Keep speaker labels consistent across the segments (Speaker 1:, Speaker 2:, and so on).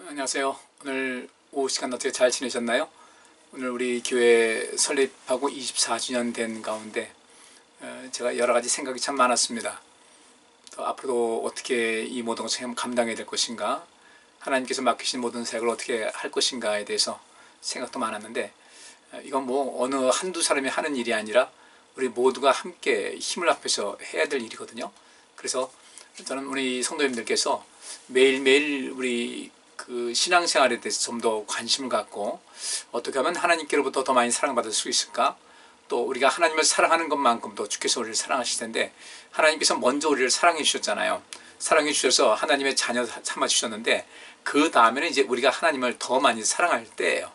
Speaker 1: 안녕하세요. 오늘 오후 시간 어떻게 잘 지내셨나요? 오늘 우리 교회 설립하고 24주년 된 가운데 제가 여러 가지 생각이 참 많았습니다. 또 앞으로도 어떻게 이 모든 것을 감당해야 될 것인가, 하나님께서 맡기신 모든 사역을 어떻게 할 것인가에 대해서 생각도 많았는데, 이건 뭐 어느 한두 사람이 하는 일이 아니라 우리 모두가 함께 힘을 합해서 해야 될 일이거든요. 그래서 저는 우리 성도님들께서 매일매일 우리 그 신앙생활에 대해서 좀 더 관심을 갖고 어떻게 하면 하나님께로부터 더 많이 사랑받을 수 있을까, 또 우리가 하나님을 사랑하는 것만큼도 주께서 우리를 사랑하실 텐데, 하나님께서 먼저 우리를 사랑해 주셨잖아요. 사랑해 주셔서 하나님의 자녀 삼아 주셨는데, 그 다음에는 이제 우리가 하나님을 더 많이 사랑할 때예요.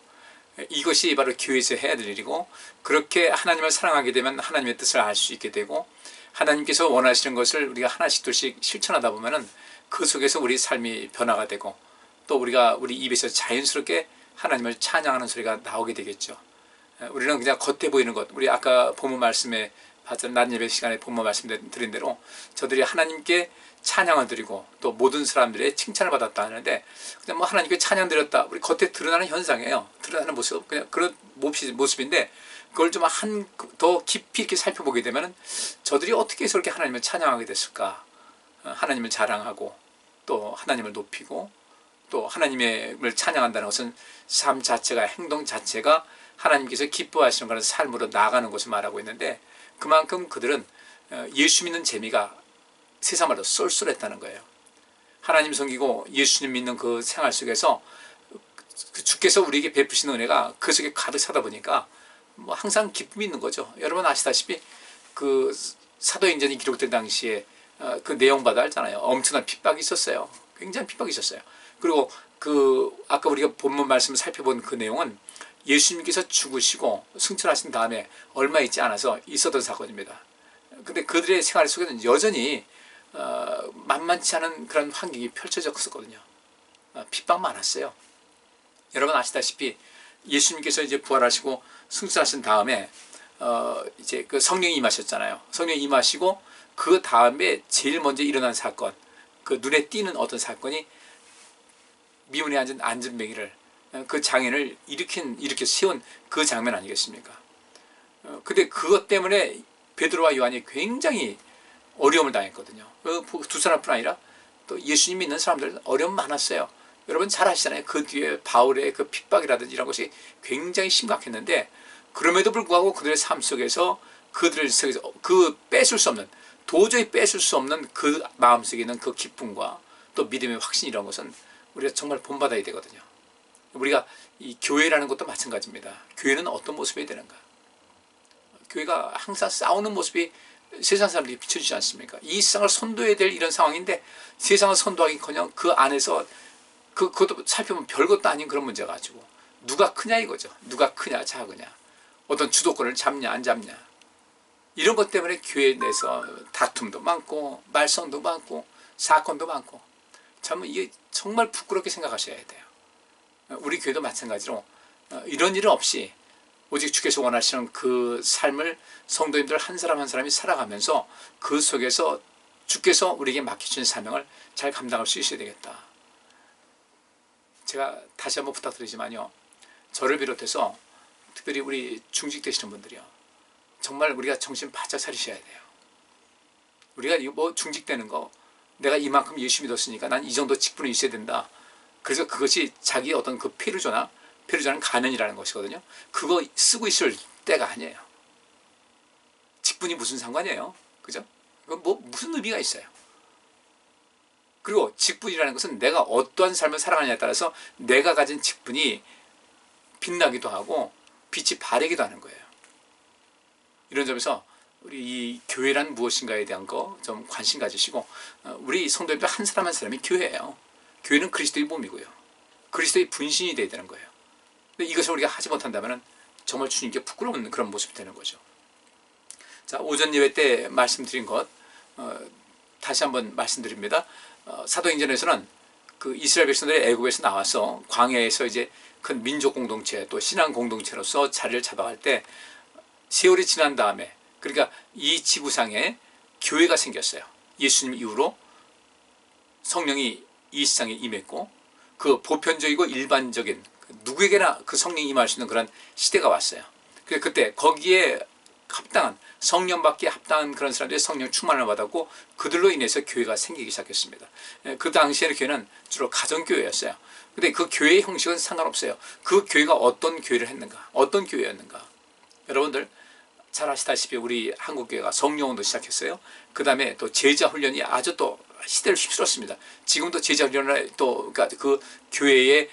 Speaker 1: 이것이 바로 교회에서 해야 될 일이고, 그렇게 하나님을 사랑하게 되면 하나님의 뜻을 알 수 있게 되고, 하나님께서 원하시는 것을 우리가 하나씩 둘씩 실천하다 보면은 그 속에서 우리 삶이 변화가 되고, 또 우리가 우리 입에서 자연스럽게 하나님을 찬양하는 소리가 나오게 되겠죠. 우리는 그냥 겉에 보이는 것, 우리 아까 본문 말씀에 낮 예배 시간에 본문 말씀 드린 대로 저들이 하나님께 찬양을 드리고 또 모든 사람들의 칭찬을 받았다 하는데, 그냥 뭐 하나님께 찬양 드렸다, 우리 겉에 드러나는 현상이에요. 드러나는 모습, 그냥 그런 모습인데, 그걸 좀 더 깊이 이렇게 살펴보게 되면은 저들이 어떻게 해서 이렇게 하나님을 찬양하게 됐을까, 하나님을 자랑하고 또 하나님을 높이고, 또 하나님을 찬양한다는 것은 삶 자체가, 행동 자체가 하나님께서 기뻐하시는 그런 삶으로 나아가는 것을 말하고 있는데, 그만큼 그들은 예수 믿는 재미가 세상 말로 쏠쏠했다는 거예요. 하나님 섬기고 예수님 믿는 그 생활 속에서 주께서 우리에게 베푸시는 은혜가 그 속에 가득 차다 보니까 뭐 항상 기쁨이 있는 거죠. 여러분 아시다시피 그 사도행전이 기록된 당시에 그 내용받아 알잖아요. 엄청난 핍박이 있었어요. 굉장히 핍박이 있었어요. 그리고 그 아까 우리가 본문 말씀을 살펴본 그 내용은 예수님께서 죽으시고 승천하신 다음에 얼마 있지 않아서 있었던 사건입니다. 근데 그들의 생활 속에는 여전히 만만치 않은 그런 환경이 펼쳐졌었거든요. 핍박 많았어요. 여러분 아시다시피 예수님께서 이제 부활하시고 승천하신 다음에 이제 그 성령이 임하셨잖아요. 성령이 임하시고 그 다음에 제일 먼저 일어난 사건, 그 눈에 띄는 어떤 사건이 미문에 앉은 안전뱅이를, 그 장애를 일으켜 세운 그 장면 아니겠습니까? 근데 그것 때문에 베드로와 요한이 굉장히 어려움을 당했거든요. 두 사람뿐 아니라 또 예수님 믿는 사람들 어려움 많았어요. 여러분 잘 아시잖아요. 그 뒤에 바울의 그 핍박이라든지 이런 것이 굉장히 심각했는데, 그럼에도 불구하고 그들의 삶 속에서 그들을 속에서 그 뺏을 수 없는, 도저히 뺏을 수 없는 그 마음속에 있는 그 기쁨과 또 믿음의 확신, 이런 것은 우리가 정말 본받아야 되거든요. 우리가 이 교회라는 것도 마찬가지입니다. 교회는 어떤 모습이 되는가? 교회가 항상 싸우는 모습이 세상 사람들이 비춰주지 않습니까? 이 세상을 선도해야 될 이런 상황인데, 세상을 선도하기커녕 그 안에서 그것도 살펴보면 별것도 아닌 그런 문제 가지고 누가 크냐 이거죠. 누가 크냐 작으냐, 어떤 주도권을 잡냐 안 잡냐, 이런 것 때문에 교회 내에서 다툼도 많고 말썽도 많고 사건도 많고, 참 이게 정말 부끄럽게 생각하셔야 돼요. 우리 교회도 마찬가지로 이런 일은 없이 오직 주께서 원하시는 그 삶을 성도님들 한 사람 한 사람이 살아가면서 그 속에서 주께서 우리에게 맡기신 사명을 잘 감당할 수 있어야 되겠다. 제가 다시 한번 부탁드리지만요, 저를 비롯해서 특별히 우리 중직되시는 분들이요, 정말 우리가 정신 바짝 차리셔야 돼요. 우리가 뭐 중직되는 거, 내가 이만큼 예수 믿었으니까 난 이 정도 직분이 있어야 된다, 그래서 그것이 자기 어떤 그 페루조는 가면이라는 것이거든요. 그거 쓰고 있을 때가 아니에요. 직분이 무슨 상관이에요? 그죠? 그건 뭐 무슨 의미가 있어요? 그리고 직분이라는 것은 내가 어떠한 삶을 살아가느냐에 따라서 내가 가진 직분이 빛나기도 하고 빛이 바래기도 하는 거예요. 이런 점에서 우리 이 교회란 무엇인가에 대한 거 좀 관심 가지시고, 우리 성도님들 한 사람 한 사람이 교회예요. 교회는 그리스도의 몸이고요. 그리스도의 분신이 되어야 되는 거예요. 근데 이것을 우리가 하지 못한다면 정말 주님께 부끄러운 그런 모습이 되는 거죠. 자, 오전 예배 때 말씀드린 것 다시 한번 말씀드립니다. 사도행전에서는 그 이스라엘 백성들이 애굽에서 나와서 광야에서 이제 큰 민족 공동체 또 신앙 공동체로서 자리를 잡아갈 때, 세월이 지난 다음에, 그러니까 이 지구상에 교회가 생겼어요. 예수님 이후로 성령이 이 세상에 임했고, 그 보편적이고 일반적인 누구에게나 그 성령이 임할 수 있는 그런 시대가 왔어요. 그래서 그때 거기에 합당한 성령 받기에 합당한 그런 사람들이 성령 충만을 받았고 그들로 인해서 교회가 생기기 시작했습니다. 그 당시에는 교회는 주로 가정교회였어요. 근데 그 교회의 형식은 상관없어요. 그 교회가 어떤 교회를 했는가, 어떤 교회였는가. 여러분들 잘 아시다시피 우리 한국교회가 성령운동 시작했어요. 그 다음에 또 제자훈련이 아주 또 시대를 휩쓸었습니다. 지금도 제자훈련을 또 그러니까 그 교회의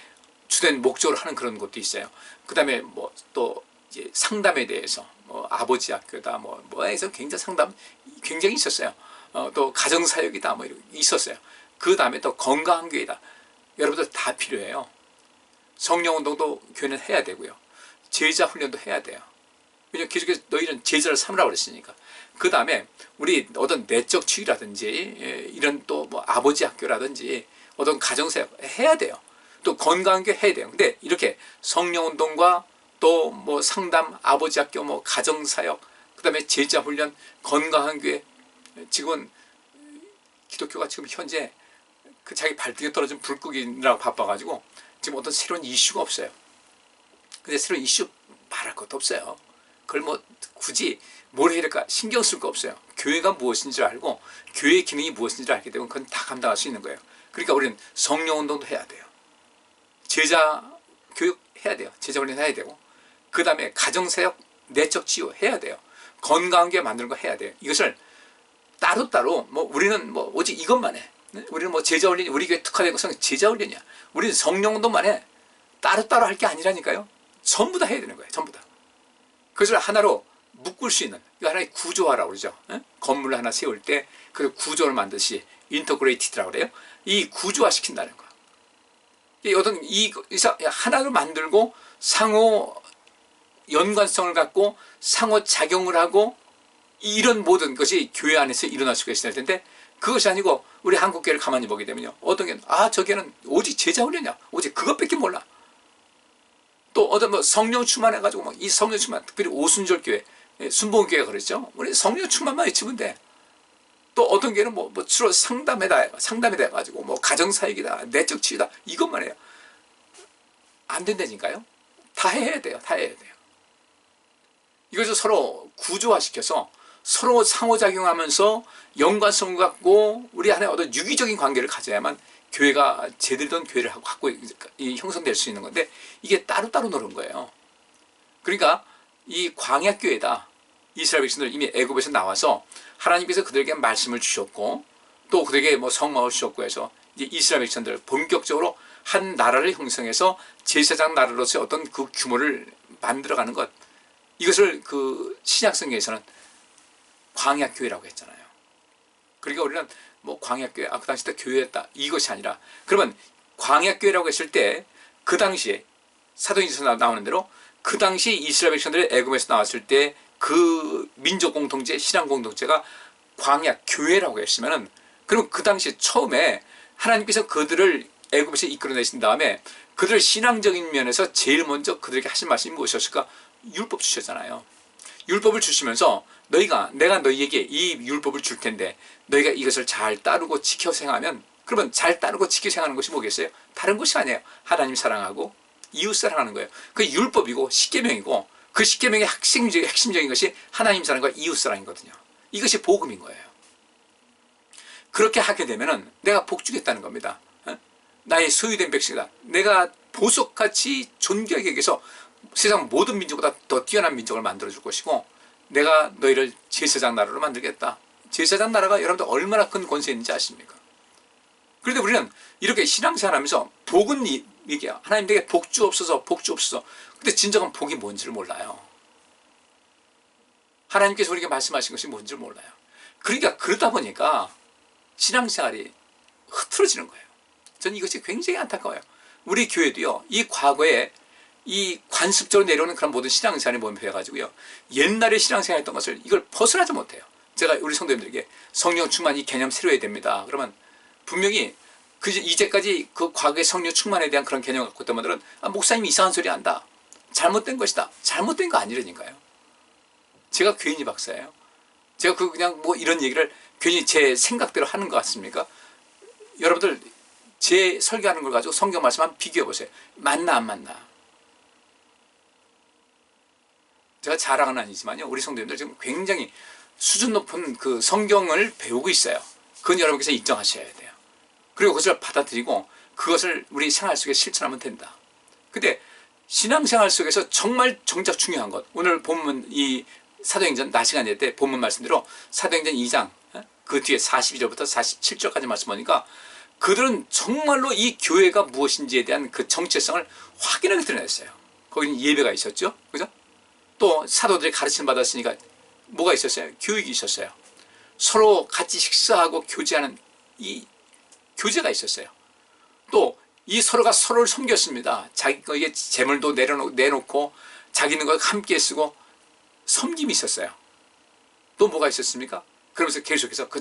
Speaker 1: 주된 목적으로 하는 그런 것도 있어요. 그 다음에 뭐 또 이제 상담에 대해서 뭐 아버지 학교다 뭐해서 굉장히 상담 굉장히 있었어요. 또 가정사역이다 뭐 이런 있었어요. 그 다음에 또 건강한 교회다. 여러분들 다 필요해요. 성령운동도 교회는 해야 되고요. 제자훈련도 해야 돼요. 왜냐면 계속해서 너희는 제자를 삼으라고 그랬으니까. 그 다음에 우리 어떤 내적 치유라든지 이런 또 뭐 아버지 학교라든지 어떤 가정사역 해야 돼요. 또 건강한 게 해야 돼요. 근데 이렇게 성령운동과 또 뭐 상담, 아버지 학교, 뭐 가정사역, 그 다음에 제자훈련, 건강한 교회. 지금은 기독교가 지금 현재 그 자기 발등에 떨어진 불국이라고 바빠가지고 지금 어떤 새로운 이슈가 없어요. 근데 새로운 이슈 말할 것도 없어요. 그걸 뭐 굳이 뭘 해야 될까 신경 쓸 거 없어요. 교회가 무엇인지 알고 교회의 기능이 무엇인지 알게 되면 그건 다 감당할 수 있는 거예요. 그러니까 우리는 성령운동도 해야 돼요. 제자 교육 해야 돼요. 제자훈련 해야 되고 그 다음에 가정사역, 내적 치유 해야 돼요. 건강한 게 만드는 거 해야 돼요. 이것을 따로따로 뭐 우리는 뭐 오직 이것만 해. 우리는 뭐 제자훈련이 우리 교회 특화된 것은 제자훈련이야. 우리는 성령운동만 해. 따로따로 할 게 아니라니까요. 전부 다 해야 되는 거예요. 전부 다. 그것을 하나로 묶을 수 있는 하나의 구조화라고 그러죠. 건물을 하나 세울 때 그 구조를 만드시 인터그레이티드라고 그래요. 이 구조화 시킨다는 거. 어떤 이 하나를 만들고 상호 연관성을 갖고 상호 작용을 하고 이런 모든 것이 교회 안에서 일어날 수가 있어야 될 텐데 그것이 아니고 우리 한국교회를 가만히 보게 되면요. 어떤 게 저게는 오직 제자훈련이야. 오직 그것밖에 몰라. 또 어떤 뭐 성령 충만해가지고 막 이 성령 충만, 특별히 오순절 교회, 순복음교회가 그랬죠. 우리 성령 충만만 외치면 돼. 또 어떤 교회는 뭐 주로 상담에다 해가지고 뭐 가정사역이다, 내적 치유다 이것만 해요. 안 된다니까요. 다 해야 돼요. 다 해야 돼요. 이것을 서로 구조화시켜서 서로 상호작용하면서 연관성을 갖고 우리 안에 어떤 유기적인 관계를 가져야만 교회가 제대로 된 교회를 갖고 형성될 수 있는 건데 이게 따로따로 노는 거예요. 그러니까 이 광야교회다. 이스라엘 백성들 이미 애굽에서 나와서 하나님께서 그들에게 말씀을 주셨고 또 그들에게 뭐 성막을 주셨고 해서 이제 이스라엘 백성들 본격적으로 한 나라를 형성해서 제사장 나라로서의 어떤 그 규모를 만들어가는 것, 이것을 그 신약성경에서는 광야교회라고 했잖아요. 그러니까 우리는 뭐 광야교회, 그 당시 때 교회였다 이것이 아니라, 그러면 광야교회라고 했을 때 그 당시에 사도행전에서 나오는 대로 그 당시 이스라엘 백성들이 애굽에서 나왔을 때 그 민족 공동체, 신앙 공동체가 광야 교회라고 했으면은, 그럼 그 당시 처음에 하나님께서 그들을 애굽에서 이끌어내신 다음에 그들 신앙적인 면에서 제일 먼저 그들에게 하신 말씀이 무엇이었을까? 율법 주셨잖아요. 율법을 주시면서 내가 너희에게 이 율법을 줄 텐데 너희가 이것을 잘 따르고 지켜 행하면, 그러면 잘 따르고 지켜 행하는 것이 뭐겠어요? 다른 것이 아니에요. 하나님 사랑하고 이웃 사랑하는 거예요. 그 율법이고 십계명이고, 그 십계명의 핵심적인 것이 하나님 사랑과 이웃 사랑이거든요. 이것이 복음인 거예요. 그렇게 하게 되면은 내가 복 주겠다는 겁니다. 나의 소유된 백성이다. 내가 보석같이 존귀하게 여기서 세상 모든 민족보다 더 뛰어난 민족을 만들어줄 것이고, 내가 너희를 제사장 나라로 만들겠다. 제사장 나라가 여러분들 얼마나 큰 권세 있는지 아십니까? 그런데 우리는 이렇게 신앙생활하면서 복은 얘기야. 하나님 내게 복 주옵소서, 복 주옵소서. 근데 진정한 복이 뭔지를 몰라요. 하나님께서 우리에게 말씀하신 것이 뭔지를 몰라요. 그러니까 그러다 보니까 신앙생활이 흐트러지는 거예요. 저는 이것이 굉장히 안타까워요. 우리 교회도요, 이 과거에 이 관습적으로 내려오는 그런 모든 신앙생활에 모면해가지고요, 옛날에 신앙생활했던 것을 이걸 벗어나지 못해요. 제가 우리 성도님들에게 성령 충만 이 개념 새로 해야 됩니다. 그러면 분명히 이제까지 그 과거의 성령 충만에 대한 그런 개념을 갖고 있던 분들은 목사님이 이상한 소리 한다. 잘못된 것이다. 잘못된 거 아니라니까요. 제가 괜히 박사예요. 제가 그냥 뭐 이런 얘기를 괜히 제 생각대로 하는 것 같습니까? 여러분들 제 설교하는 걸 가지고 성경 말씀 한번 비교해 보세요. 맞나 안 맞나? 제가 자랑은 아니지만요, 우리 성도님들 지금 굉장히 수준 높은 그 성경을 배우고 있어요. 그건 여러분께서 인정하셔야 돼요. 그리고 그것을 받아들이고 그것을 우리 생활 속에 실천하면 된다. 근데 신앙생활 속에서 정말 정작 중요한 것, 오늘 본문 이 사도행전 낮 시간에 때 본문 말씀대로 사도행전 2장 그 뒤에 42절부터 47절까지 말씀 보니까 그들은 정말로 이 교회가 무엇인지에 대한 그 정체성을 확인하게 드러냈어요. 거기는 예배가 있었죠, 그죠? 또 사도들이 가르침 받았으니까 뭐가 있었어요? 교육이 있었어요. 서로 같이 식사하고 교제하는 이 교제가 있었어요. 또 이 서로가 서로를 섬겼습니다. 자기 거기에 재물도 내놓고 자기 있는 거 함께 쓰고 섬김이 있었어요. 또 뭐가 있었습니까? 그러면서 계속해서 그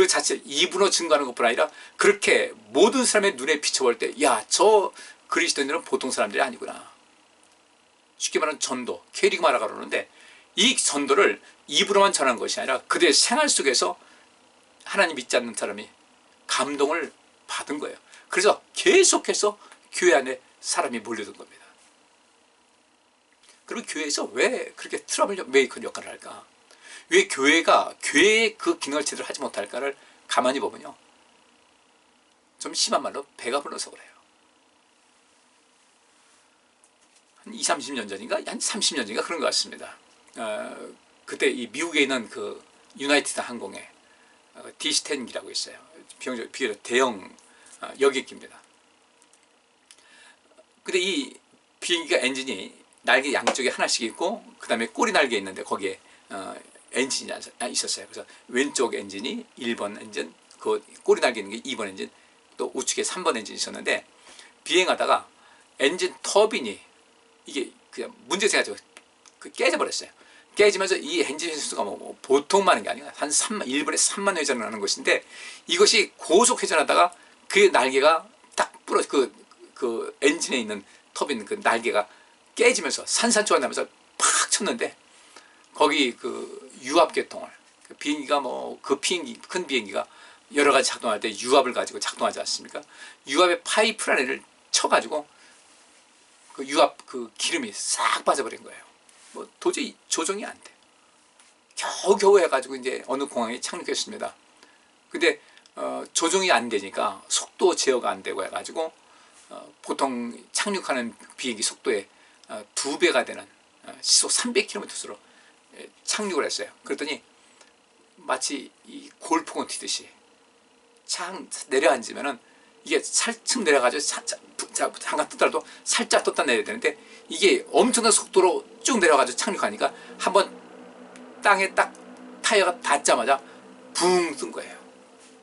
Speaker 1: 자체 입으로 증거하는 것뿐 아니라 그렇게 모든 사람의 눈에 비춰볼 때, 야, 저 그리스도인들은 보통 사람들이 아니구나. 쉽게 말하는 전도, 캐리그마라고 그러는데, 이 전도를 입으로만 전한 것이 아니라 그들의 생활 속에서 하나님 믿지 않는 사람이 감동을 받은 거예요. 그래서 계속해서 교회 안에 사람이 몰려든 겁니다. 그리고 교회에서 왜 그렇게 트러블 메이커 역할을 할까? 왜 교회가 교회의 그 기능을 제대로 하지 못할까를 가만히 보면요, 좀 심한 말로 배가 불러서 그래요. 한 20, 30년 전인가? 한 30년 전인가? 그런 것 같습니다. 그때 이 미국에 있는 그 유나이티드 항공에 D10이라고 있어요. 비교적 대형 여객기입니다. 근데 이 비행기가 엔진이 날개 양쪽에 하나씩 있고 그 다음에 꼬리 날개 있는데 거기에 엔진이 있었어요. 그래서 왼쪽 엔진이 1번 엔진, 그 꼬리 날개 있는 게 2번 엔진, 또 우측에 3번 엔진이 있었는데 비행하다가 엔진 터빈이 이게 그냥 문제가 생겨서 깨져버렸어요. 깨지면서 이 엔진 횟수가 뭐 보통 많은 게 아니라 한 1분에 3만 회전을 하는 것인데, 이것이 고속 회전하다가 그 날개가 딱 부러 그 엔진에 있는 터빈 그 날개가 깨지면서 산산조각 나면서 팍 쳤는데, 거기 그 유압 계통을 그 비행기가 큰 비행기가 여러 가지 작동할 때 유압을 가지고 작동하지 않습니까? 유압의 파이프 안에를 쳐가지고 그 유압 그 기름이 싹 빠져버린 거예요. 뭐 도저히 조정이 안 돼. 겨우겨우 해가지고 이제 어느 공항에 착륙했습니다. 근데 조정이 안 되니까 속도 제어가 안 되고 해가지고 보통 착륙하는 비행기 속도의 2배가 되는 시속 300km로 착륙을 했어요. 그랬더니 마치 이 골프공 튀듯이 창 내려앉으면은 이게 살짝 내려가지고 잠깐 떴다도 살짝 떴다 내려야 되는데, 이게 엄청난 속도로 쭉 내려가지고 착륙하니까 한번 땅에 딱 타이어가 닿자마자 붕 뜬 거예요.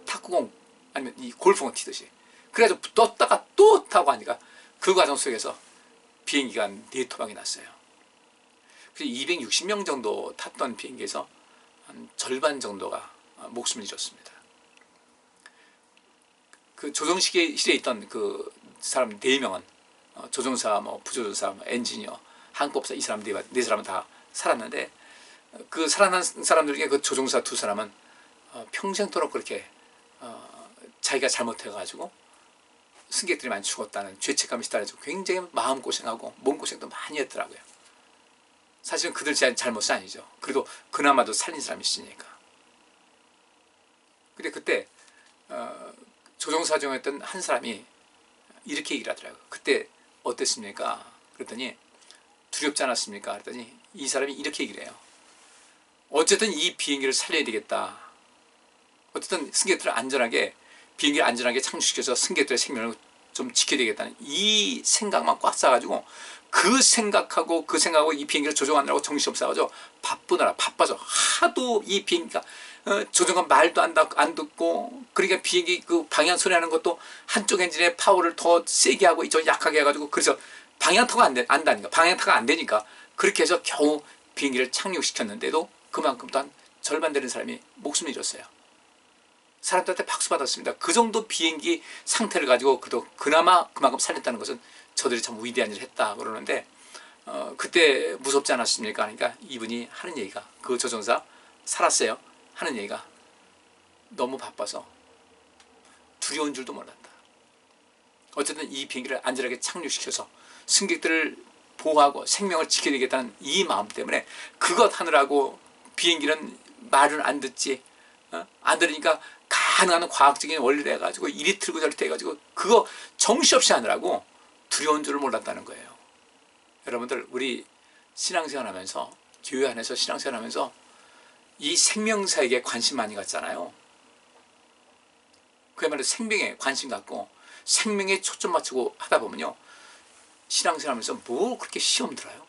Speaker 1: 탁구공 아니면 이 골프공 튀듯이. 그래가지고 떴다가 또 타고 하니까 그 과정 속에서 비행기가 4토막이 났어요. 그래서 260명 정도 탔던 비행기에서 한 절반 정도가 목숨을 잃었습니다. 그 조종실에 있던 그 사람 4명은 조종사, 부조종사, 엔지니어, 항법사 이 사람 네 사람은 다 살았는데, 그 살아난 사람들 중에 그 조종사 2사람은 평생도록 그렇게 자기가 잘못해가지고 승객들이 많이 죽었다는 죄책감이 시달려서 굉장히 마음고생하고 몸고생도 많이 했더라고요. 사실은 그들 잘못은 아니죠. 그래도 그나마도 살린 사람이 있으니까. 근데 그때 조종사 중이었던 한 사람이 이렇게 얘기를 하더라고요. 그때 어땠습니까? 그랬더니 두렵지 않았습니까? 그랬더니 이 사람이 이렇게 얘기를 해요. 어쨌든 이 비행기를 살려야 되겠다. 어쨌든 승객들을 비행기를 안전하게 착륙시켜서 승객들의 생명을 좀 지켜야 되겠다는 이 생각만 꽉 싸가지고 그 생각하고 이 비행기를 조종하느라고 정신없어가지고 바빠서 하도 이 비행기가 조종관 말도 안 듣고, 그러니까 비행기 그 방향 소리하는 것도 한쪽 엔진의 파워를 더 세게 하고 이쪽 약하게 해가지고, 그래서 방향타가 안 되니까 그렇게 해서 겨우 비행기를 착륙시켰는데도 그만큼 또한 절반 되는 사람이 목숨을 잃었어요. 사람들한테 박수 받았습니다. 그 정도 비행기 상태를 가지고 그나마 그만큼 살렸다는 것은 저들이 참 위대한 일을 했다 그러는데, 그때 무섭지 않았습니까? 그러니까 이분이 하는 얘기가, 그 조종사 살았어요 하는 얘기가, 너무 바빠서 두려운 줄도 몰랐다. 어쨌든 이 비행기를 안전하게 착륙시켜서 승객들을 보호하고 생명을 지켜야겠다는 이 마음 때문에 그것 하느라고 비행기는 말을 안 듣지. 안 들으니까 가능한 과학적인 원리를 해가지고 이리 틀고 저리 해가지고 그거 정신없이 하느라고 두려운 줄을 몰랐다는 거예요. 여러분들, 우리 신앙생활 하면서, 교회 안에서 신앙생활 하면서 이 생명사에게 관심 많이 갖잖아요. 그야말로 생명에 관심 갖고 생명에 초점 맞추고 하다 보면요, 신앙생활 하면서 뭐 그렇게 시험 들어요?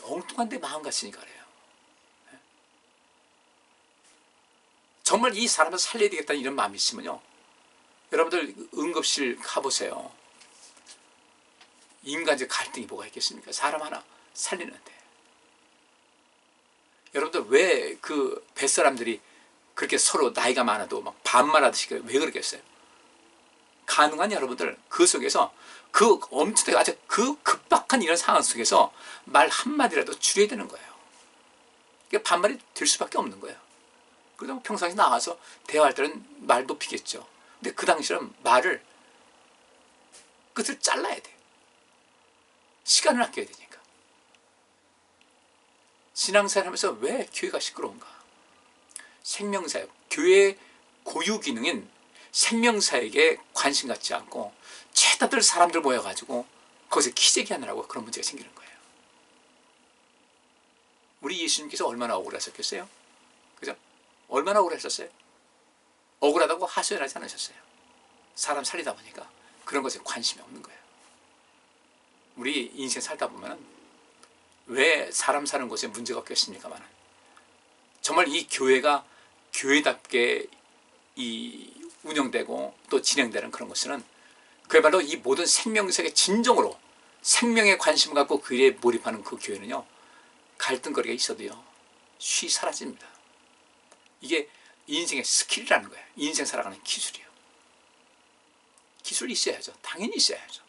Speaker 1: 엉뚱한데 마음 같으니까 그래요. 정말 이 사람을 살려야 되겠다는 이런 마음이 있으면요, 여러분들 응급실 가보세요. 인간적 갈등이 뭐가 있겠습니까? 사람 하나 살리는데. 여러분들 왜 그 뱃사람들이 그렇게 서로 나이가 많아도 막 반말하듯이 왜 그러겠어요? 가능한 여러분들 그 속에서 그 엄청나게 아주 그 급박한 이런 상황 속에서 말 한마디라도 줄여야 되는 거예요. 이게 반말이 될 수밖에 없는 거예요. 그러다 평상시 나와서 대화할 때는 말 높이겠죠. 근데 그 당시에는 말을 끝을 잘라야 돼. 시간을 아껴야 되니까. 신앙생활 하면서 왜 교회가 시끄러운가? 생명사역, 교회의 고유 기능인 생명사역에 관심 갖지 않고 최다들 사람들 모여가지고 거기서 키재기 하느라고 그런 문제가 생기는 거예요. 우리 예수님께서 얼마나 억울하셨겠어요? 그죠? 얼마나 억울하셨어요? 억울하다고 하소연하지 않으셨어요. 사람 살리다 보니까 그런 것에 관심이 없는 거예요. 우리 인생 살다 보면 왜 사람 사는 곳에 문제가 없겠습니까만, 정말 이 교회가 교회답게 이 운영되고 또 진행되는 그런 것은 그야말로 이 모든 생명세계 진정으로 생명에 관심을 갖고 그 일에 몰입하는 그 교회는요, 갈등거리가 있어도요 쉬 사라집니다. 이게 인생의 스킬이라는 거예요. 인생 살아가는 기술이에요. 기술이 있어야죠. 당연히 있어야죠.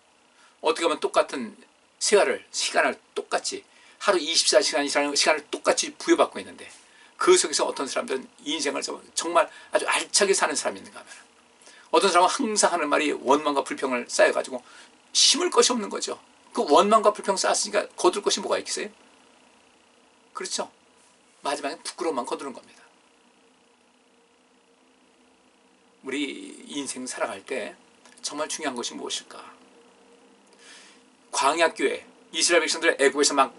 Speaker 1: 어떻게 하면 똑같은 시간을 똑같이 하루 24시간이라는 시간을 똑같이 부여받고 있는데 그 속에서 어떤 사람들은 인생을 정말 아주 알차게 사는 사람이 있는가 하면, 어떤 사람은 항상 하는 말이 원망과 불평을 쌓여가지고 심을 것이 없는 거죠. 그 원망과 불평 쌓았으니까 거둘 것이 뭐가 있겠어요? 그렇죠. 마지막에 부끄러움만 거두는 겁니다. 우리 인생 살아갈 때 정말 중요한 것이 무엇일까? 광야교회, 이스라엘 백성들 애굽에서 막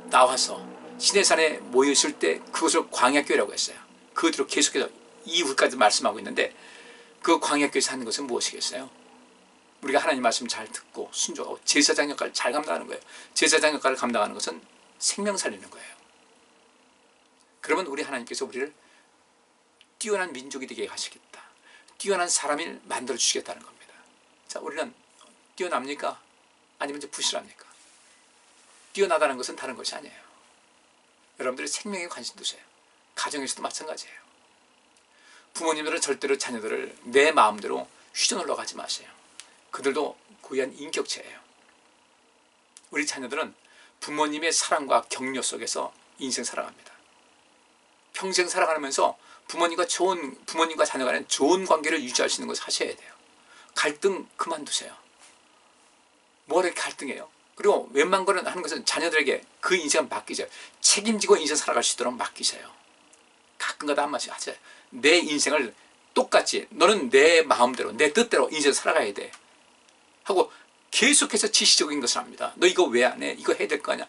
Speaker 1: 나와서 시내산에 모였을 때 그것을 광야교회라고 했어요. 그 뒤로 계속해서 이후까지 말씀하고 있는데, 그 광야교회에서 하는 것은 무엇이겠어요? 우리가 하나님 말씀 잘 듣고 순종하고 제사장 역할을 잘 감당하는 거예요. 제사장 역할을 감당하는 것은 생명 살리는 거예요. 그러면 우리 하나님께서 우리를 뛰어난 민족이 되게 하시겠다, 뛰어난 사람을 만들어 주시겠다는 겁니다. 자, 우리는 뛰어납니까? 아니면 이제 부실합니까? 뛰어나다는 것은 다른 것이 아니에요. 여러분들이 생명에 관심 두세요. 가정에서도 마찬가지예요. 부모님들은 절대로 자녀들을 내 마음대로 휘저놀러 가지 마세요. 그들도 고유한 인격체예요. 우리 자녀들은 부모님의 사랑과 격려 속에서 인생 살아갑니다. 평생 살아가면서 부모님과 자녀 간에 좋은 관계를 유지할 수 있는 것을 하셔야 돼요. 갈등 그만두세요. 뭐가 이렇게 갈등해요? 그리고 웬만한 거는 하는 것은 자녀들에게 그 인생을 맡기세요. 책임지고 인생 살아갈 수 있도록 맡기세요. 가끔가다 한 마디씩 하세요. 내 인생을 똑같이 너는 내 마음대로 내 뜻대로 인생 살아가야 돼 하고 계속해서 지시적인 것을 합니다. 너 이거 왜 안 해? 이거 해야 될 거 아니야?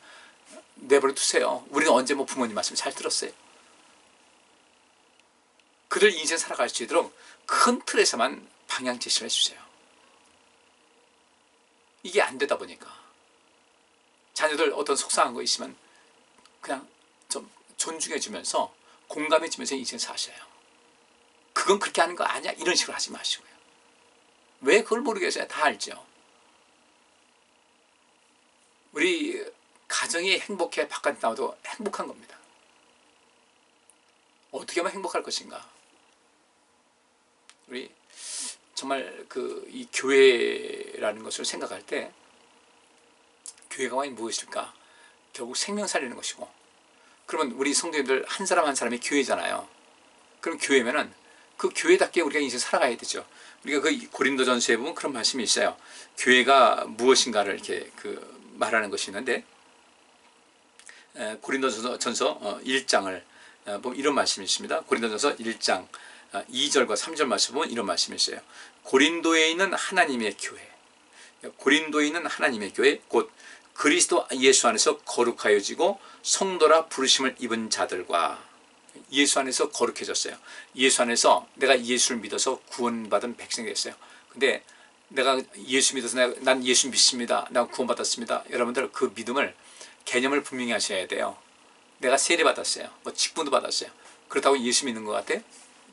Speaker 1: 내버려 두세요. 우리는 언제 뭐 부모님 말씀 잘 들었어요? 그들 인생 살아갈 수 있도록 큰 틀에서만 방향 제시를 해주세요. 이게 안 되다 보니까 자녀들 어떤 속상한 거 있으면 그냥 좀 존중해주면서 공감해주면서 인생 사셔요. 그건 그렇게 하는 거 아니야? 이런 식으로 하지 마시고요. 왜 그걸 모르겠어요? 다 알죠. 우리 가정이 행복해 바깥에 나와도 행복한 겁니다. 어떻게 하면 행복할 것인가? 우리 정말 이 교회라는 것을 생각할 때 교회가 과연 무엇일까? 결국 생명 살리는 것이고, 그러면 우리 성도님들 한 사람 한 사람이 교회잖아요. 그럼 교회면은 그 교회답게 우리가 인생 살아가야 되죠. 우리가 그 고린도전서에 보면 그런 말씀이 있어요. 교회가 무엇인가를 이렇게 말하는 것이 있는데, 고린도전서 1장을 보면 이런 말씀이 있습니다. 고린도전서 1장 2절과 3절 말씀 보면 이런 말씀이 있어요. 고린도에 있는 하나님의 교회, 고린도에 있는 하나님의 교회, 곧 그리스도 예수 안에서 거룩하여지고 성도라 부르심을 입은 자들과, 예수 안에서 거룩해졌어요. 예수 안에서 내가 예수를 믿어서 구원받은 백성이 됐어요. 근데 내가 예수 믿어서 난 예수 믿습니다, 난 구원받았습니다. 여러분들 그 믿음을, 개념을 분명히 하셔야 돼요. 내가 세례 받았어요, 뭐 직분도 받았어요. 그렇다고 예수 믿는 것 같아?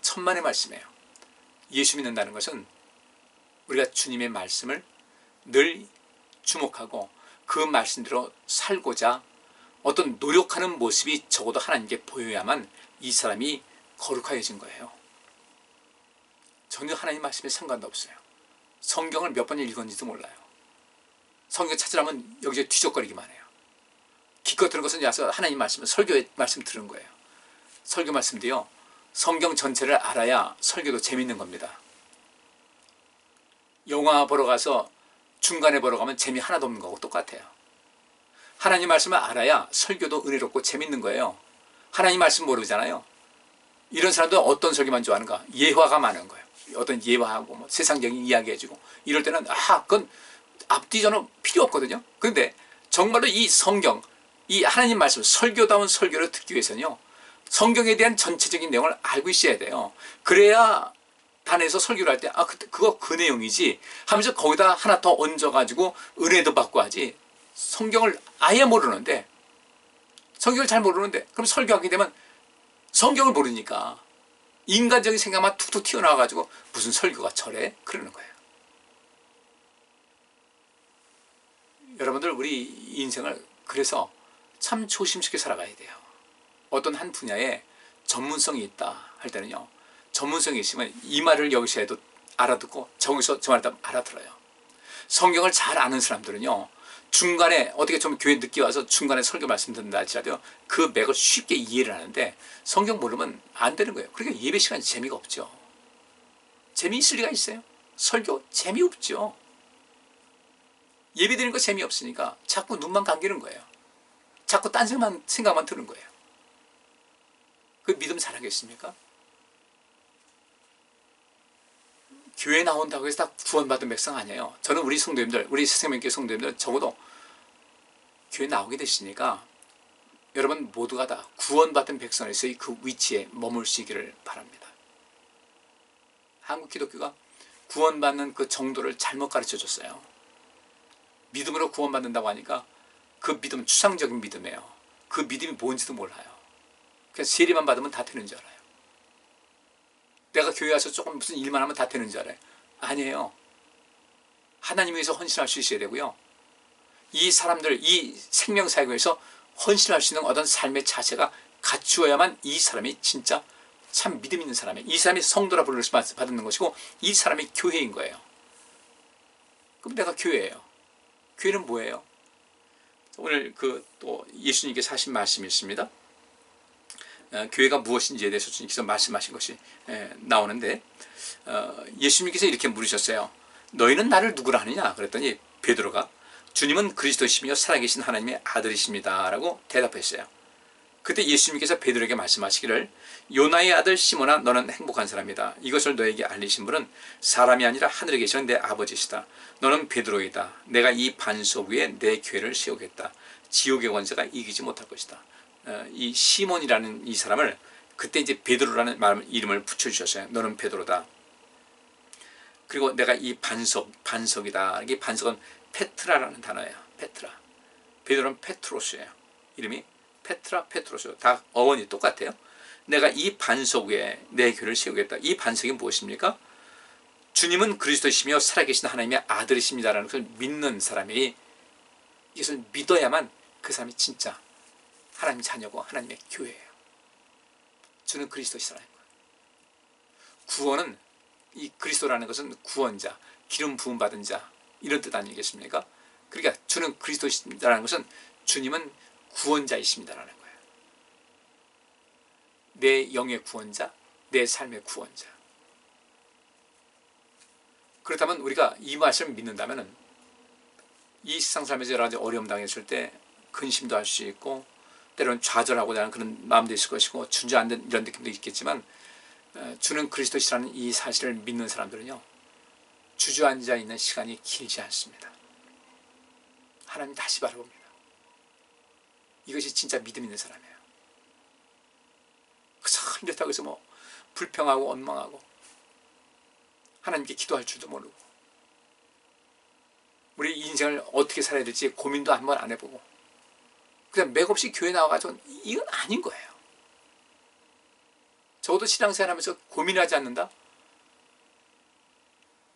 Speaker 1: 천만의 말씀이에요. 예수 믿는다는 것은 우리가 주님의 말씀을 늘 주목하고 그 말씀대로 살고자 어떤 노력하는 모습이 적어도 하나님께 보여야만 이 사람이 거룩하여진 거예요. 전혀 하나님 말씀에 상관도 없어요. 성경을 몇 번 읽었는지도 몰라요. 성경 찾으려면 여기저기 뒤적거리기만 해요. 기껏 들은 것은 와서 하나님 말씀은 설교의 말씀 들은 거예요. 설교 말씀도요, 성경 전체를 알아야 설교도 재밌는 겁니다. 영화 보러 가서 중간에 보러 가면 재미 하나도 없는 거하고 똑같아요. 하나님 말씀을 알아야 설교도 은혜롭고 재밌는 거예요. 하나님 말씀 모르잖아요. 이런 사람들은 어떤 설교만 좋아하는가? 예화가 많은 거예요. 어떤 예화하고 뭐 세상적인 이야기 해주고 이럴 때는 그건 앞뒤 전후 필요 없거든요. 그런데 정말로 이 성경, 이 하나님 말씀, 설교다운 설교를 듣기 위해서는요, 성경에 대한 전체적인 내용을 알고 있어야 돼요. 그래야 단에서 설교를 할 때 그거 그 내용이지 하면서 거기다 하나 더 얹어가지고 은혜도 받고 하지, 성경을 아예 모르는데, 성경을 잘 모르는데 그럼 설교하게 되면 성경을 모르니까 인간적인 생각만 툭툭 튀어나와가지고 무슨 설교가 저래? 그러는 거예요. 여러분들 우리 인생을 그래서 참 조심스럽게 살아가야 돼요. 어떤 한 분야에 전문성이 있다 할 때는요, 전문성이 있으면 이 말을 여기서 해도 알아듣고 저기서 저 말을 알아들어요. 성경을 잘 아는 사람들은요, 중간에 어떻게 좀 교회 늦게 와서 중간에 설교 말씀 듣는다 할지라도 그 맥을 쉽게 이해를 하는데, 성경 모르면 안 되는 거예요. 그러니까 예배 시간이 재미가 없죠. 재미있을 리가 있어요? 설교 재미없죠. 예배 드리는 거 재미없으니까 자꾸 눈만 감기는 거예요. 자꾸 딴 생각만 드는 거예요. 그 믿음 잘하겠습니까? 교회 나온다고 해서 다 구원받은 백성 아니에요. 저는 우리 성도님들, 우리 생명교회 성도님들 적어도 교회 나오게 되시니까 여러분 모두가 다 구원받은 백성에서의 그 위치에 머물시기를 바랍니다. 한국 기독교가 구원받는 그 정도를 잘못 가르쳐줬어요. 믿음으로 구원받는다고 하니까 그 믿음은 추상적인 믿음이에요. 그 믿음이 뭔지도 몰라요. 그냥 세례만 받으면 다 되는 줄 알아요. 내가 교회 와서 조금 무슨 일만 하면 다 되는 줄 알아요. 아니에요. 하나님 위해서 헌신할 수 있어야 되고요, 이 사람들, 이 생명사역에서 헌신할 수 있는 어떤 삶의 자세가 갖추어야만 이 사람이 진짜 참 믿음 있는 사람이에요. 이 사람이 성도라 부를 수 받는 것이고 이 사람이 교회인 거예요. 그럼 내가 교회예요. 교회는 뭐예요? 오늘 또 예수님께서 하신 말씀이 있습니다. 교회가 무엇인지에 대해서 주님께서 말씀하신 것이 나오는데, 예수님께서 이렇게 물으셨어요. 너희는 나를 누구라 하느냐? 그랬더니 베드로가 주님은 그리스도시며 살아계신 하나님의 아들이십니다 라고 대답했어요. 그때 예수님께서 베드로에게 말씀하시기를, 요나의 아들 시몬아, 너는 행복한 사람이다. 이것을 너에게 알리신 분은 사람이 아니라 하늘에 계시는 내 아버지시다. 너는 베드로이다. 내가 이 반석 위에 내 교회를 세우겠다. 지옥의 권세가 이기지 못할 것이다. 이 시몬이라는 이 사람을 그때 이제 베드로라는 이름을 붙여주셨어요. 너는 베드로다. 그리고 내가 이 반석이다. 이 반석은 페트라라는 단어예요. 페트라. 베드로는 페트로스예요. 이름이 페트로스. 다 어원이 똑같아요. 내가 이 반석 위에 내 교회를 세우겠다. 이 반석이 무엇입니까? 주님은 그리스도시며 살아계신 하나님의 아들이십니다라는 것을 믿는 사람이, 이것을 믿어야만 그 사람이 진짜 하나님의 자녀고 하나님의 교회예요. 주는 그리스도시라는 거예요. 구원은, 이 그리스도라는 것은 구원자, 기름 부음 받은 자, 이런 뜻 아니겠습니까? 그러니까 주는 그리스도시라는 것은 주님은 구원자이십니다라는 거예요. 내 영의 구원자, 내 삶의 구원자. 그렇다면 우리가 이 말씀을 믿는다면 이 세상 삶에서 여러 가지 어려움 당했을 때 근심도 할 수 있고 때로는 좌절하고자 하는 그런 마음도 있을 것이고 주저앉는 이런 느낌도 있겠지만 주는 그리스도시라는 이 사실을 믿는 사람들은요, 주저앉아 있는 시간이 길지 않습니다. 하나님 다시 바라봅니다. 이것이 진짜 믿음 있는 사람이에요. 참 이렇다고 해서 뭐 불평하고 원망하고 하나님께 기도할 줄도 모르고 우리 인생을 어떻게 살아야 될지 고민도 한 번 안 해보고 그냥 맥없이 교회 나와가지고 이건 아닌 거예요. 적어도 신앙생활 하면서 고민하지 않는다?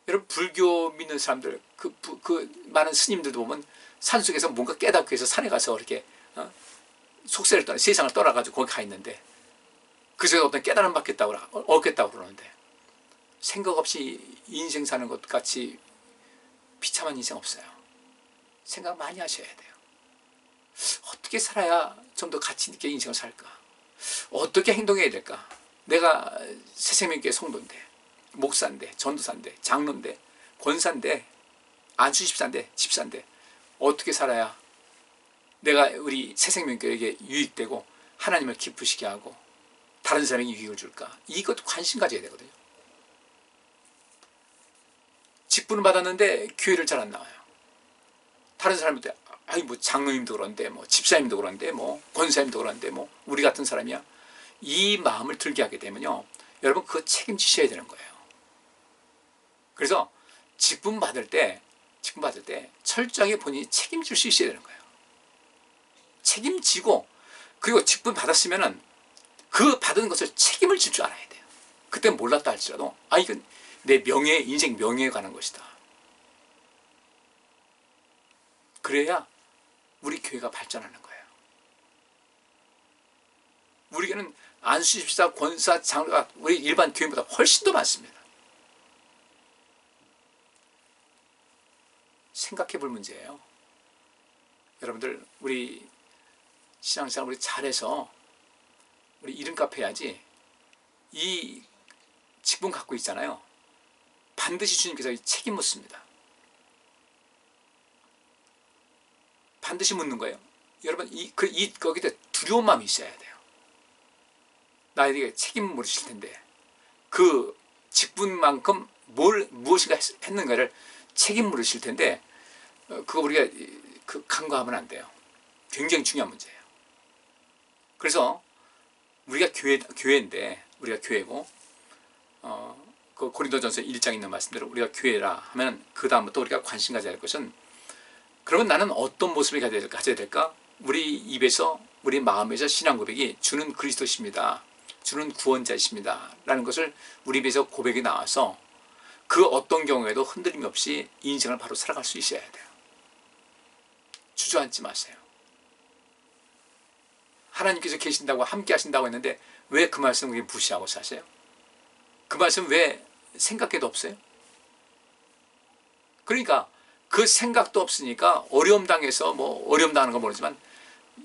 Speaker 1: 여러분 불교 믿는 사람들 그 많은 스님들도 보면 산속에서 뭔가 깨닫기 위해서 산에 가서 이렇게 속세를 떠나 세상을 떠나가지고 거기 가 있는데 그래서 어떤 깨달음 얻겠다고 그러는데 생각 없이 인생 사는 것 같이 비참한 인생 없어요. 생각 많이 하셔야 돼요. 어떻게 살아야 좀 더 가치 있게 인생을 살까? 어떻게 행동해야 될까? 내가 새생명교회 성도인데 목사인데 전도사인데 장로인데 권사인데 안수집사인데 집사인데 어떻게 살아야 내가 우리 새생명교회에게 유익되고 하나님을 기쁘시게 하고 다른 사람에게 유익을 줄까? 이것도 관심 가져야 되거든요. 직분을 받았는데 교회를 잘 안 나와요. 다른 사람한테 아니 뭐 장로님도 그런데 뭐 집사님도 그런데 뭐 권사님도 그런데 뭐 우리 같은 사람이야. 이 마음을 들게 하게 되면요, 여러분 그거 책임지셔야 되는 거예요. 그래서 직분 받을 때 철저하게 본인이 책임질 수 있어야 되는 거예요. 책임지고 그리고 직분 받았으면은 그 받은 것을 책임을 질 줄 알아야 돼요. 그때 몰랐다 할지라도 이건 내 명예, 인생 명예에 관한 것이다. 그래야 우리 교회가 발전하는 거예요. 우리 교회는 안수집사, 권사, 장로가 우리 일반 교회보다 훨씬 더 많습니다. 생각해 볼 문제예요. 여러분들 우리 신앙생활 우리 잘해서 우리 이름값 해야지. 이 직분 갖고 있잖아요. 반드시 주님께서 책임 묻습니다. 반드시 묻는 거예요. 여러분 거기다 두려운 마음이 있어야 돼요. 나에게 책임 물으실 텐데 그 직분만큼 무엇인가 했는가를 책임 물으실 텐데 그거 우리가 간과하면 안 돼요. 굉장히 중요한 문제예요. 그래서 우리가 교회인데 우리가 교회고 그 고린도전서 1장에 있는 말씀대로 우리가 교회라 하면 그 다음부터 우리가 관심 가져야 할 것은 그러면 나는 어떤 모습을 가져야 될까? 우리 입에서 우리 마음에서 신앙 고백이 주는 그리스도십니다. 주는 구원자이십니다. 라는 것을 우리 입에서 고백이 나와서 그 어떤 경우에도 흔들림 없이 인생을 바로 살아갈 수 있어야 돼요. 주저앉지 마세요. 하나님께서 계신다고 함께 하신다고 했는데 왜 그 말씀을 무시하고 사세요? 그 말씀 왜 생각해도 없어요? 그러니까 그 생각도 없으니까 어려움 당해서 뭐 어려움 당하는 건 모르지만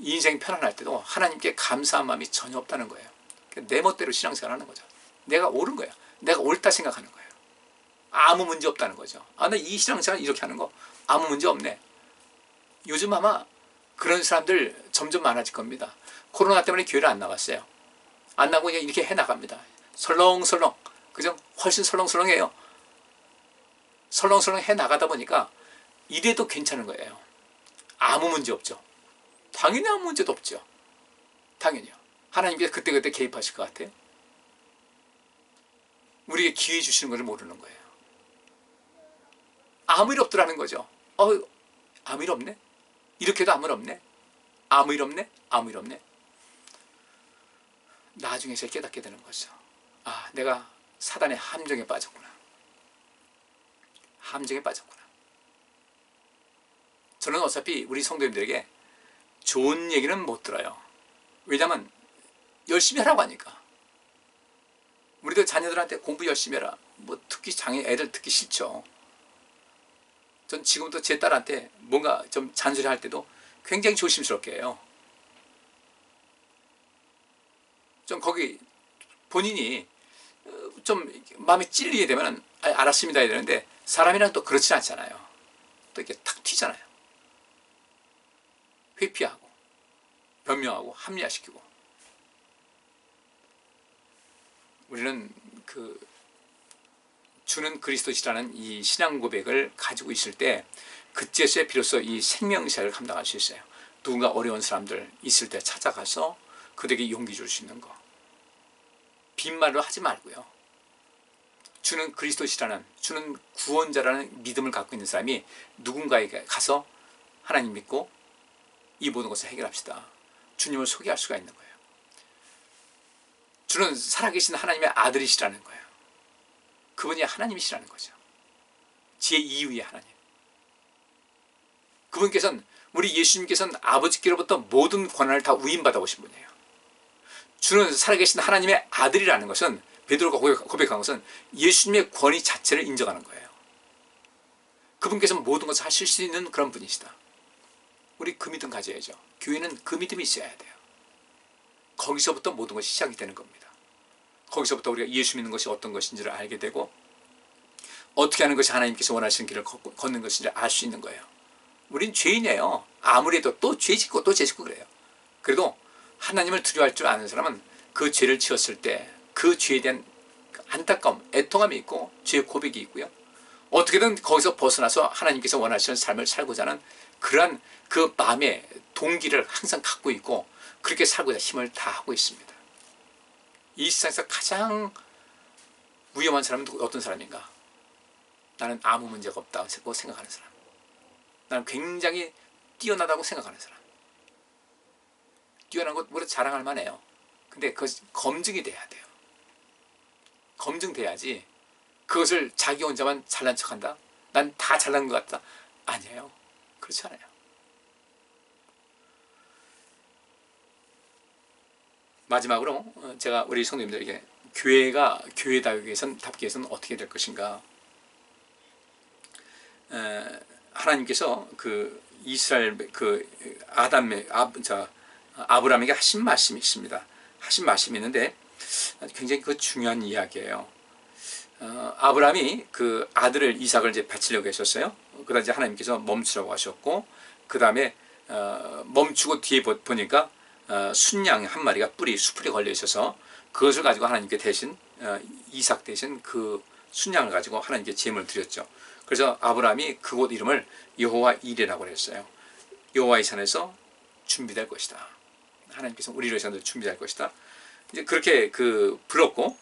Speaker 1: 인생 편안할 때도 하나님께 감사한 마음이 전혀 없다는 거예요. 내 멋대로 신앙생활 하는 거죠. 내가 옳은 거야. 내가 옳다 생각하는 거예요. 아무 문제 없다는 거죠. 나 이 신앙생활 이렇게 하는 거 아무 문제 없네. 요즘 아마 그런 사람들 점점 많아질 겁니다. 코로나 때문에 교회를 안 나갔어요. 안 나가고 그냥 이렇게 해나갑니다. 설렁설렁. 그죠? 훨씬 설렁설렁해요. 설렁설렁 해나가다 보니까 이래도 괜찮은 거예요. 아무 문제 없죠. 당연히 아무 문제도 없죠. 당연히요. 하나님께서 그때그때 개입하실 것 같아요. 우리에게 기회 주시는 것을 모르는 거예요. 아무 일 없더라는 거죠. 아무 일 없네? 이렇게도 아무 일 없네? 아무 일 없네? 아무 일 없네? 나중에서 깨닫게 되는 거죠. 내가 사단의 함정에 빠졌구나. 함정에 빠졌구나. 저는 어차피 우리 성도님들에게 좋은 얘기는 못 들어요. 왜냐하면 열심히 하라고 하니까. 우리도 자녀들한테 공부 열심히 해라. 뭐 특히 애들 듣기 싫죠. 전 지금도 제 딸한테 뭔가 좀 잔소리 할 때도 굉장히 조심스럽게 해요. 좀 거기 본인이 좀 마음에 찔리게 되면 알았습니다 해야 되는데 사람이랑 또 그렇지 않잖아요. 또 이렇게 탁 튀잖아요. 회피하고 변명하고 합리화시키고. 우리는 그 주는 그리스도시라는 이 신앙 고백을 가지고 있을 때 그때서야 비로소 이 생명사를 감당할 수 있어요. 누군가 어려운 사람들 있을 때 찾아가서 그들에게 용기 줄 수 있는 거. 빈말로 하지 말고요. 주는 그리스도시라는, 주는 구원자라는 믿음을 갖고 있는 사람이 누군가에게 가서 하나님 믿고 이 모든 것을 해결합시다. 주님을 소개할 수가 있는 거예요. 주는 살아계신 하나님의 아들이시라는 거예요. 그분이 하나님이시라는 거죠. 제2위의 하나님. 그분께서는, 우리 예수님께서는 아버지께로부터 모든 권한을 다 위임받아 오신 분이에요. 주는 살아계신 하나님의 아들이라는 것은, 베드로가 고백한 것은 예수님의 권위 자체를 인정하는 거예요. 그분께서는 모든 것을 하실 수 있는 그런 분이시다. 우리 그 믿음 가져야죠. 교회는 그 믿음이 있어야 돼요. 거기서부터 모든 것이 시작이 되는 겁니다. 거기서부터 우리가 예수 믿는 것이 어떤 것인지를 알게 되고, 어떻게 하는 것이 하나님께서 원하시는 길을 걷는 것인지를 알 수 있는 거예요. 우린 죄인이에요. 아무래도 또 죄 짓고 또 죄 짓고 그래요. 그래도 하나님을 두려워할 줄 아는 사람은 그 죄를 지었을 때 그 죄에 대한 안타까움, 애통함이 있고 죄의 고백이 있고요. 어떻게든 거기서 벗어나서 하나님께서 원하시는 삶을 살고자 하는 그러한 그 마음의 동기를 항상 갖고 있고, 그렇게 살고자 힘을 다하고 있습니다. 이 세상에서 가장 위험한 사람은 어떤 사람인가? 나는 아무 문제가 없다고 생각하는 사람. 나는 굉장히 뛰어나다고 생각하는 사람. 뛰어난 것 물론 자랑할 만해요. 근데 그것이 검증이 돼야 돼요. 검증돼야지. 그것을 자기 혼자만 잘난 척한다? 난 다 잘난 것 같다? 아니에요. 그렇지 않아요. 마지막으로 제가 우리 성도님들에게 교회가 교회답기 위해서는 어떻게 될 것인가? 하나님께서 그 이스라엘 그 아브라함에게 하신 말씀이 있습니다. 하신 말씀이 있는데 굉장히 그 중요한 이야기예요. 아브라함이 그 아들을 이삭을 이제 바치려고 했었어요. 그다음에 이제 하나님께서 멈추라고 하셨고, 그 다음에 멈추고 뒤에 보니까 순양 한 마리가 수풀이 걸려 있어서 그것을 가지고 하나님께 대신 이삭 대신 그 순양을 가지고 하나님께 제물을 드렸죠. 그래서 아브라함이 그곳 이름을 여호와 이레라고 했어요. 여호와의 산에서 준비될 것이다. 하나님께서 우리를 위해서 준비될 것이다. 이제 그렇게 불렀고,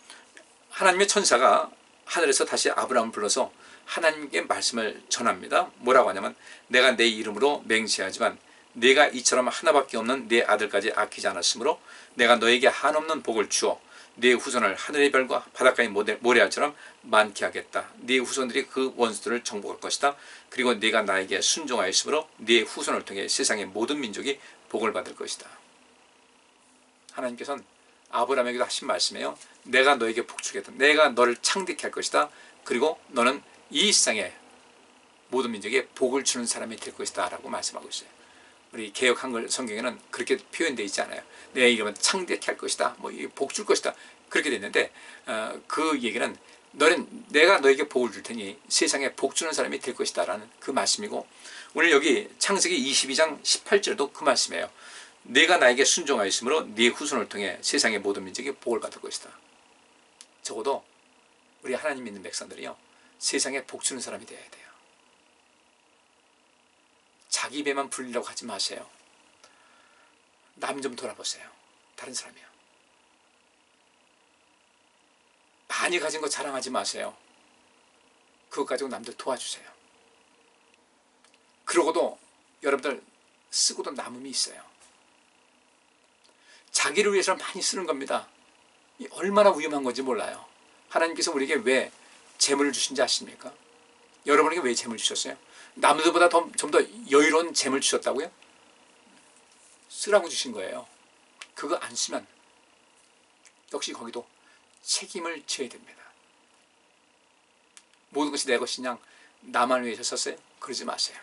Speaker 1: 하나님의 천사가 하늘에서 다시 아브라함을 불러서 하나님께 말씀을 전합니다. 뭐라고 하냐면, 내가 내 이름으로 맹세하지만 내가 이처럼 하나밖에 없는 내 아들까지 아끼지 않았으므로 내가 너에게 한없는 복을 주어 네 후손을 하늘의 별과 바닷가의 모래알처럼 많게 하겠다. 네 후손들이 그 원수들을 정복할 것이다. 그리고 네가 나에게 순종하였으므로 네 후손을 통해 세상의 모든 민족이 복을 받을 것이다. 하나님께서는 아브라함에게도 하신 말씀이에요. 내가 너에게 복주겠다. 내가 너를 창대케 할 것이다. 그리고 너는 이 세상의 모든 민족에 복을 주는 사람이 될 것이다 라고 말씀하고 있어요. 우리 개역 한글 성경에는 그렇게 표현되어 있지 않아요. 내 이름은 창대케 할 것이다, 복 줄 것이다, 그렇게 됐는데, 그 얘기는 내가 너에게 복을 줄 테니 세상에 복 주는 사람이 될 것이다 라는 그 말씀이고, 오늘 여기 창세기 22장 18절도 그 말씀이에요. 내가 나에게 순종하였으므로 네 후손을 통해 세상의 모든 민족이 복을 받을 것이다. 적어도 우리 하나님 믿는 백성들이요, 세상에 복 주는 사람이 되어야 돼요. 자기 배만 불리려고 하지 마세요. 남 좀 돌아보세요. 다른 사람이요. 많이 가진 거 자랑하지 마세요. 그것 가지고 남들 도와주세요. 그러고도 여러분들 쓰고도 남음이 있어요. 자기를 위해서 많이 쓰는 겁니다. 얼마나 위험한 건지 몰라요. 하나님께서 우리에게 왜 재물을 주신지 아십니까? 여러분에게 왜 재물 주셨어요? 남들보다 좀 더 여유로운 재물 주셨다고요? 쓰라고 주신 거예요. 그거 안 쓰면 역시 거기도 책임을 져야 됩니다. 모든 것이 내 것이냐, 나만 위해서 썼어요? 그러지 마세요.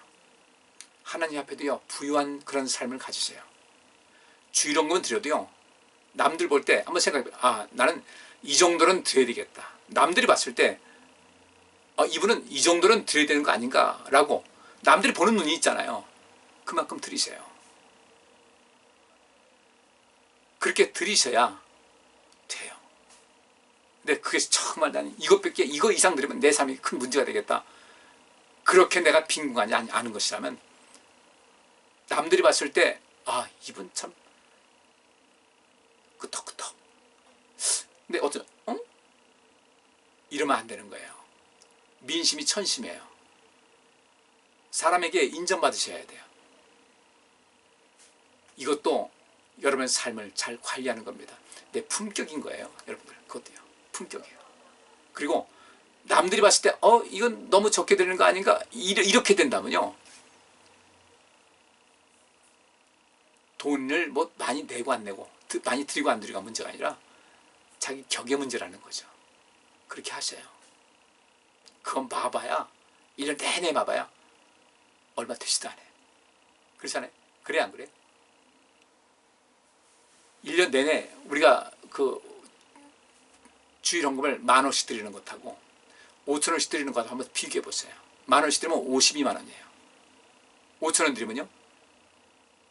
Speaker 1: 하나님 앞에도요, 부유한 그런 삶을 가지세요. 주일원금은 드려도요, 남들 볼 때 한번 생각해, 나는 이 정도는 드려야 되겠다. 남들이 봤을 때 이분은 이 정도는 드려야 되는 거 아닌가라고 남들이 보는 눈이 있잖아요. 그만큼 드리세요. 그렇게 드리셔야 돼요. 근데 그게 정말 나는 이거 이상 드리면 내 삶이 큰 문제가 되겠다. 그렇게 내가 빈궁하지 않은 것이라면 남들이 봤을 때 이분 참 끄덕끄덕. 근데 이러면 안 되는 거예요. 민심이 천심이에요. 사람에게 인정받으셔야 돼요. 이것도 여러분의 삶을 잘 관리하는 겁니다. 내 품격인 거예요. 여러분들 그것도요. 품격이에요. 그리고 남들이 봤을 때 이건 너무 적게 드리는 거 아닌가 이렇게 된다면요. 돈을 뭐 많이 내고 안 내고 많이 드리고 안 드리고가 문제가 아니라 자기 격의 문제라는 거죠. 그렇게 하셔요. 그건 봐봐야 1년 내내 봐봐야 얼마 되지도 않아요. 그렇잖아요. 그래 안 그래? 1년 내내 우리가 그 주일 헌금을 10,000원씩 드리는 것하고 5,000원씩 드리는 것하고 한번 비교해 보세요. 10,000원씩 드리면 52만 원이에요. 5,000원 드리면요?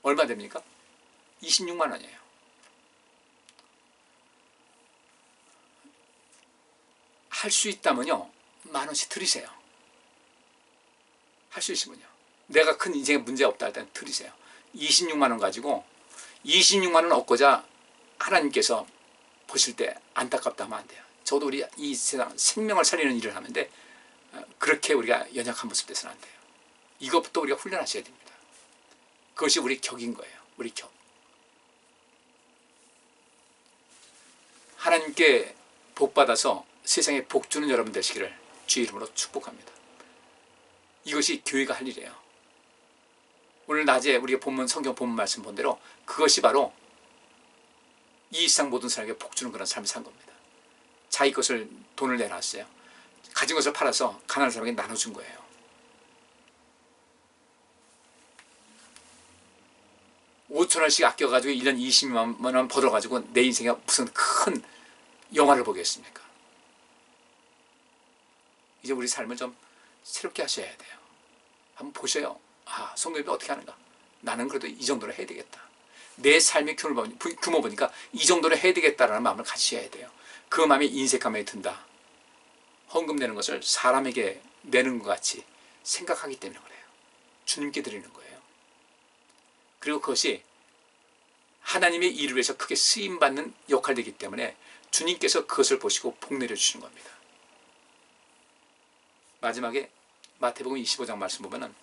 Speaker 1: 얼마 됩니까? 26만 원이에요. 할 수 있다면요. 10,000원씩 드리세요. 할 수 있으면요. 내가 큰 인생에 문제 없다 할 때는 드리세요. 26만 원 가지고 26만 원 얻고자 하나님께서 보실 때 안타깝다 하면 안 돼요. 저도 우리 이 세상 생명을 살리는 일을 하는데 그렇게 우리가 연약한 모습 돼서는 안 돼요. 이것부터 우리가 훈련하셔야 됩니다. 그것이 우리 격인 거예요. 우리 격. 하나님께 복받아서 세상에 복 주는 여러분 되시기를 주의 이름으로 축복합니다. 이것이 교회가 할 일이에요. 오늘 낮에 우리가 본문 성경 본문 말씀 본 대로 그것이 바로 이 세상 모든 사람에게 복 주는 그런 삶을 산 겁니다. 자기 것을 돈을 내놨어요. 가진 것을 팔아서 가난한 사람에게 나눠준 거예요. 5,000원씩 아껴가지고 1년 20만 원 벌어가지고 내 인생에 무슨 큰 영화를 보겠습니까? 이제 우리 삶을 좀 새롭게 하셔야 돼요. 한번 보셔요. 성도님이 어떻게 하는가? 나는 그래도 이 정도는 해야 되겠다. 내 삶의 규모 보니까 이 정도는 해야 되겠다라는 마음을 가지셔야 돼요. 그 마음이 인색감에 든다. 헌금 내는 것을 사람에게 내는 것 같이 생각하기 때문에 그래요. 주님께 드리는 거예요. 그리고 그것이 하나님의 일을 위해서 크게 쓰임받는 역할이기 때문에 주님께서 그것을 보시고 복 내려주시는 겁니다. 마지막에 마태복음 25장 말씀 보면은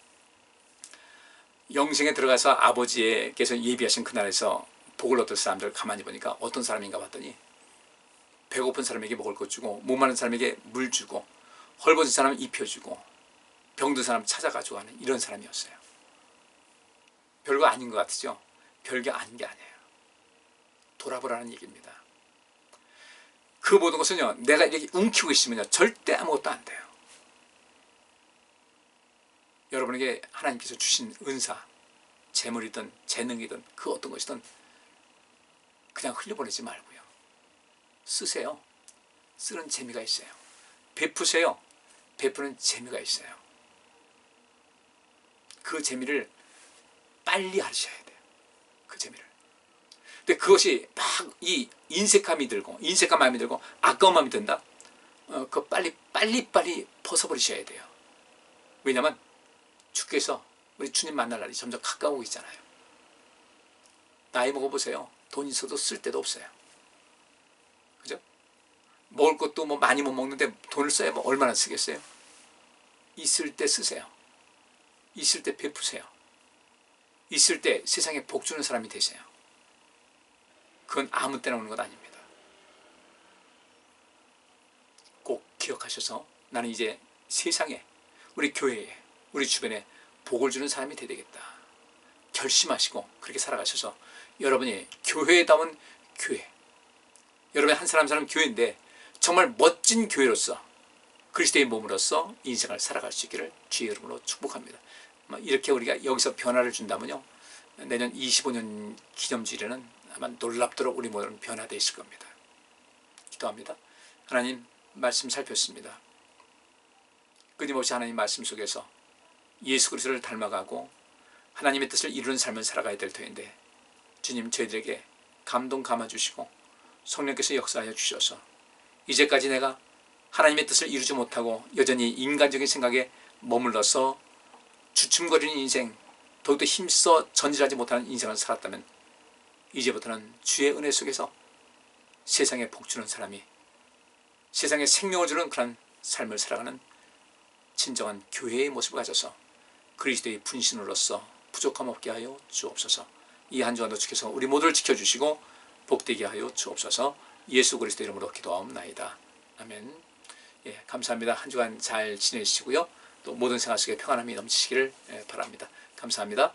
Speaker 1: 영생에 들어가서 아버지께서 예비하신 그날에서 복을 얻을 사람들 가만히 보니까 어떤 사람인가 봤더니 배고픈 사람에게 먹을 것 주고 목마른 사람에게 물 주고 헐벗은 사람 입혀주고 병든 사람 찾아가지고 하는 이런 사람이었어요. 별거 아닌 것 같으죠? 별게 아닌 게 아니에요. 돌아보라는 얘기입니다. 그 모든 것은요, 내가 이렇게 움키고 있으면요 절대 아무것도 안 돼요. 여러분에게 하나님께서 주신 은사, 재물이든 재능이든 그 어떤 것이든 그냥 흘려보내지 말고요. 쓰세요. 쓰는 재미가 있어요. 베푸세요. 베푸는 재미가 있어요. 그 재미를 빨리 하셔야 돼요. 그 재미를. 근데 그것이 막 이 인색함이 들고 인색한 마음이 들고 아까운 마음이 든다. 그거 빨리 벗어버리셔야 돼요. 왜냐하면 주께서 우리 주님 만날 날이 점점 가까우고 있잖아요. 나이 먹어보세요. 돈 있어도 쓸 데도 없어요. 그죠? 먹을 것도 뭐 많이 못 먹는데 돈을 써야 뭐 얼마나 쓰겠어요? 있을 때 쓰세요. 있을 때 베푸세요. 있을 때 세상에 복 주는 사람이 되세요. 그건 아무 때나 오는 것 아닙니다. 꼭 기억하셔서 나는 이제 세상에, 우리 교회에, 우리 주변에 복을 주는 사람이 되야 되겠다. 결심하시고 그렇게 살아가셔서 여러분이 교회다운 교회, 여러분이 한 사람 교회인데 정말 멋진 교회로서 그리스도의 몸으로서 인생을 살아갈 수 있기를 주의 이름으로 축복합니다. 이렇게 우리가 여기서 변화를 준다면요, 내년 25년 기념주일에는 아마 놀랍도록 우리 모두는 변화되어 있을 겁니다. 기도합니다. 하나님, 말씀 살폈습니다. 끊임없이 하나님 말씀 속에서 예수 그리스도를 닮아가고 하나님의 뜻을 이루는 삶을 살아가야 될 터인데, 주님 저희들에게 감동 감아주시고 성령께서 역사하여 주셔서 이제까지 내가 하나님의 뜻을 이루지 못하고 여전히 인간적인 생각에 머물러서 주춤거리는 인생, 더욱더 힘써 전진하지 못하는 인생을 살았다면 이제부터는 주의 은혜 속에서 세상에 복주는 사람이, 세상에 생명을 주는 그런 삶을 살아가는 진정한 교회의 모습을 가져서 그리스도의 분신으로서 부족함 없게 하여 주옵소서. 이 한 주간도 주께서 우리 모두를 지켜주시고 복되게 하여 주옵소서. 예수 그리스도 이름으로 기도하옵나이다. 아멘. 예, 감사합니다. 한 주간 잘 지내시고요. 또 모든 생활 속에 평안함이 넘치시기를 바랍니다. 감사합니다.